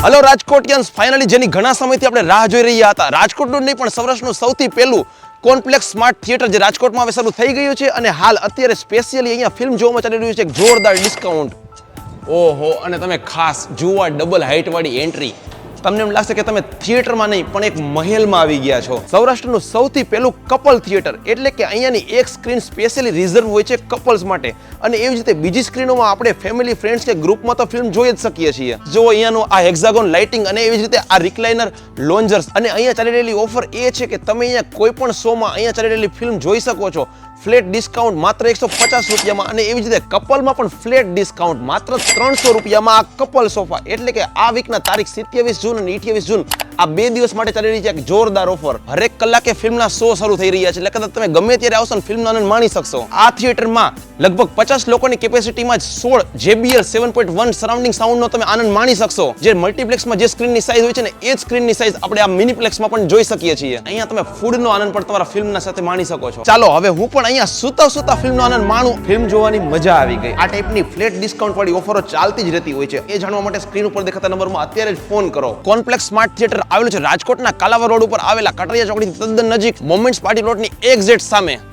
Hello Rajkotians, finally જેની ઘણા સમયથી આપણે રાહ જોઈ રહ્યા હતા, રાજકોટનું નહીં પણ સૌરાષ્ટ્રનું સૌથી પહેલું કોમ્પ્લેક્સ સ્માર્ટ થિયેટર જે રાજકોટમાં હવે શરૂ થઈ ગયું છે અને હાલ અત્યારે સ્પેશિયલી અહીંયા ફિલ્મ જોવામાં ચાલી રહ્યું છે એક જોરદાર ડિસ્કાઉન્ટ. ઓહો, અને તમે ખાસ જુઓ ડબલ હાઇટ વાળી એન્ટ્રી. તમને એમ લાગશે કે તમે થિયેટરમાં નહીં પણ એક મહેલમાં આવી ગયા છો. સૌરાષ્ટ્રનું સૌથી પહેલું કપલ થિયેટર, એટલે કે અહીંયાની એક સ્ક્રીન સ્પેશિયલી રિઝર્વ હોય છે કપલ્સ માટે, અને એવી જ રીતે બીજી સ્ક્રીનોમાં આપણે ફેમિલી, ફ્રેન્ડ્સ કે ગ્રુપમાં તો ફિલ્મ જોઈ જ શકીએ છીએ. જો અહીંયાનું આ હેક્ઝાગોન લાઇટિંગ અને એવી જ રીતે આ રિક્લાઇનર લોન્જર્સ, અને અહીંયા ચાલી રહેલી ઓફર એ છે કે તમે અહીંયા કોઈ પણ શોમાં અહીંયા ચાલી રહેલી ફિલ્મ જોઈ શકો છો ફ્લેટ ડિસ્કાઉન્ટ માત્ર 150 રૂપિયામાં. અને એવી જ રીતે કપલમાં પણ ફ્લેટ ડિસ્કાઉન્ટ માત્ર 300 રૂપિયામાં આ કપલ સોફા. એટલે કે આ વીકના તારીખ 27 જૂન અને 28 જૂન આ 2 દિવસ માટે ચાલી રહી છે એક જોરદાર ઓફર. હરેક કલાકે ફિલ્મના શો શરૂ થઈ રહ્યા છે, એટલે કદાચ તમે ગમે ત્યારે આવશો ને ફિલ્મનો આનંદ માણી શકશો. આ થિયેટરમાં લગભગ 50 લોકોની કેપેસિટીમાં જ 16 JBL 7.1 સરાઉન્ડિંગ સાઉન્ડનો તમે આનંદ માણી શકશો. જે મલ્ટીપ્લેક્સમાં જે સ્ક્રીનની સાઇઝ હોય છે ને એ જ સ્ક્રીનની સાઇઝ આપણે આ મિનીપ્લેક્સમાં પણ જોઈ શકીએ છીએ. અહીંયા તમે ફૂડનો આનંદ પણ તમારા ફિલ્મના સાથે માણી શકો છો. ચાલો હવે હું પણ અહીંયા સુતા ફિલ્મનો આનંદ માણું. ફિલ્મ જોવાની મજા આવી ગઈ. આ ટાઈપની ફ્લેટ ડિસ્કાઉન્ટ વાળી ઓફરો ચાલતી જ રહેતી હોય છે. એ જાણવા માટે સ્ક્રીન ઉપર દેખાતા નંબરમાં અત્યારે જ ફોન કરો. કોમ્પ્લેક્સ સ્માર્ટ થિયેટર આવેલું છે રાજકોટના કાલાવડ રોડ ઉપર આવેલા કટરિયા ચોકડીથી તદ્દન નજીક મોમેન્ટ્સ પાર્ટી પ્લોટની એક્ઝેક્ટ સામે.